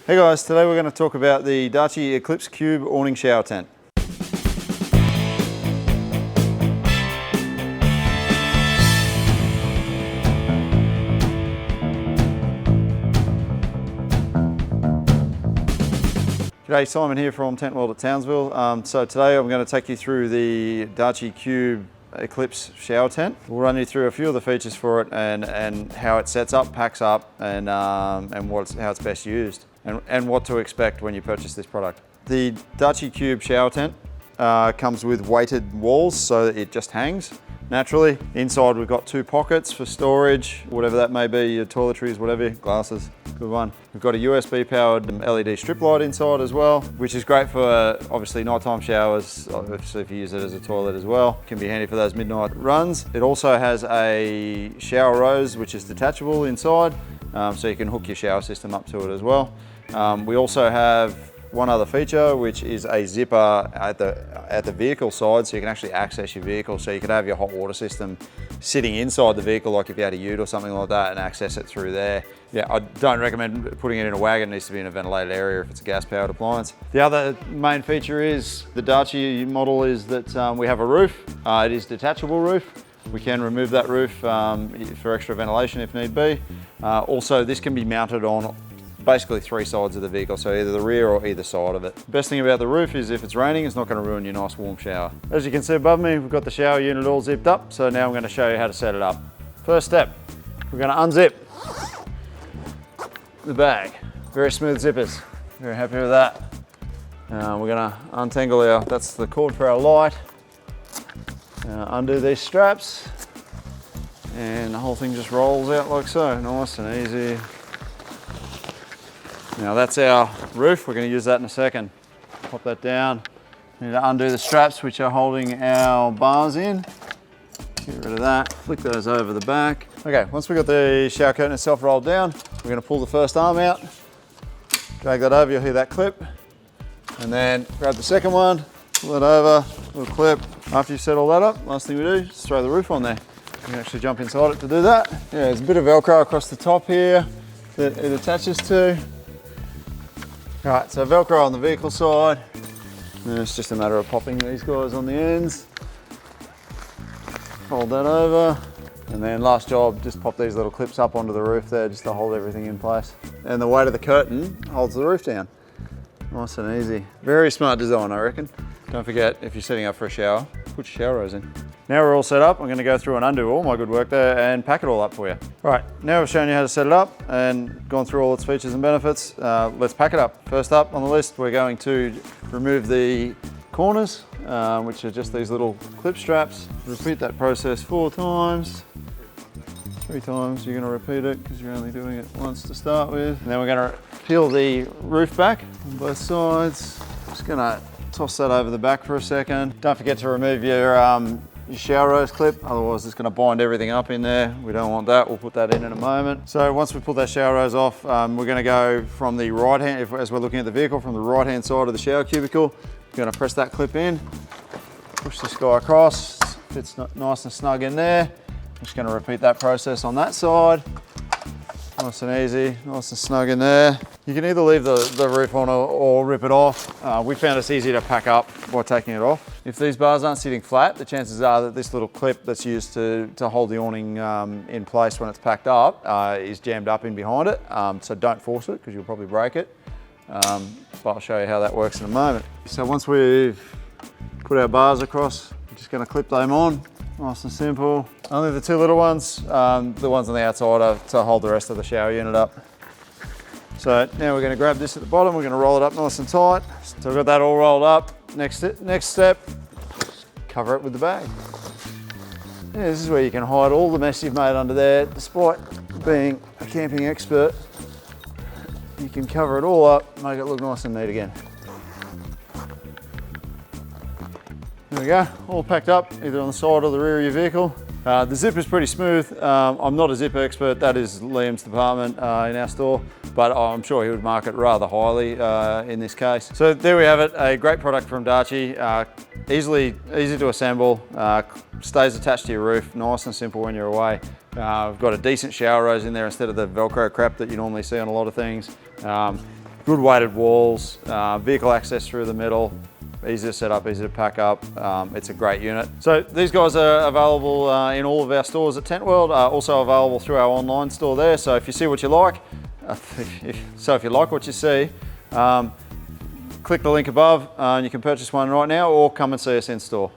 Hey guys, today we're going to talk about the Darche Eclipse Cube Awning Shower Tent. G'day, Simon here from Tent World at Townsville. So today I'm going to take you through the Darche Cube Eclipse shower tent. We'll run you through a few of the features for it and how it sets up, packs up, and how it's best used, and what to expect when you purchase this product. The Darche Cube shower tent comes with weighted walls, so it just hangs naturally. Inside we've got 2 pockets for storage, whatever that may be, your toiletries, whatever, glasses, good one. We've got a USB powered LED strip light inside as well, which is great for obviously nighttime showers, obviously if you use it as a toilet as well. Can be handy for those midnight runs. It also has a shower rose, which is detachable inside, so you can hook your shower system up to it as well. We also have one other feature, which is a zipper at the vehicle side, so you can actually access your vehicle. So you could have your hot water system sitting inside the vehicle, like if you had a ute or something like that, and access it through there. Yeah, I don't recommend putting it in a wagon. It needs to be in a ventilated area if it's a gas-powered appliance. The other main feature is the Darche model is that we have a roof. It is detachable roof. We can remove that roof for extra ventilation if need be. Also, this can be mounted on basically 3 sides of the vehicle, so either the rear or either side of it. The best thing about the roof is if it's raining, it's not going to ruin your nice warm shower. As you can see above me, we've got the shower unit all zipped up, so now I'm going to show you how to set it up. First step, we're going to unzip the bag. Very smooth zippers, very happy with that. We're going to untangle that's the cord for our light. Undo these straps, and the whole thing just rolls out like so, nice and easy. Now that's our roof, we're going to use that in a second. Pop that down. Need to undo the straps which are holding our bars in. Get rid of that, flick those over the back. Okay, once we've got the shower curtain itself rolled down, we're going to pull the first arm out, drag that over, you'll hear that clip, and then grab the second one, pull it over, little clip. After you've set all that up, last thing we do is just throw the roof on there. You can actually jump inside it to do that. Yeah, there's a bit of Velcro across the top here that it attaches to. All right, so Velcro on the vehicle side, and it's just a matter of popping these guys on the ends. Fold that over, and then last job, just pop these little clips up onto the roof there just to hold everything in place. And the weight of the curtain holds the roof down. Nice and easy. Very smart design, I reckon. Don't forget, if you're setting up for a shower, put your shower rose in. Now we're all set up, I'm going to go through and undo all my good work there and pack it all up for you. All right, now we've shown you how to set it up and gone through all its features and benefits. Let's pack it up. First up on the list, we're going to remove the corners, which are just these little clip straps. Repeat that process 4 times. 3 times you're going to repeat it because you're only doing it once to start with. And then we're going to peel the roof back on both sides. Just going to toss that over the back for a second. Don't forget to remove your shower rose clip, otherwise it's going to bind everything up in there. We don't want that, we'll put that in a moment. So once we pull that shower rose off, we're going to go from the right hand, as we're looking at the vehicle, from the right hand side of the shower cubicle. We're going to press that clip in, push this guy across, fits nice and snug in there. I'm just going to repeat that process on that side. Nice and easy, nice and snug in there. You can either leave the roof on or rip it off. We found it's easy to pack up by taking it off. If these bars aren't sitting flat, the chances are that this little clip that's used to hold the awning in place when it's packed up is jammed up in behind it. So don't force it because you'll probably break it. But I'll show you how that works in a moment. So once we've put our bars across, we're just going to clip them on. Nice and simple. Only the 2 little ones, the ones on the outside are to hold the rest of the shower unit up. So now we're going to grab this at the bottom, we're going to roll it up nice and tight. So we've got that all rolled up. Next step, cover it with the bag. Yeah, this is where you can hide all the mess you've made under there. Despite being a camping expert, you can cover it all up, make it look nice and neat again. There we go, all packed up, either on the side or the rear of your vehicle. The zip is pretty smooth. I'm not a zip expert, that is Liam's department in our store, but I'm sure he would mark it rather highly in this case. So there we have it, a great product from Darche. Easy to assemble, stays attached to your roof, nice and simple when you're away. We've got a decent shower rose in there instead of the Velcro crap that you normally see on a lot of things. Good weighted walls, vehicle access through the middle, easy to set up, easy to pack up. It's a great unit. So these guys are available in all of our stores at Tent World, also available through our online store there. So if you see what you like, if you like what you see, click the link above and you can purchase one right now or come and see us in store.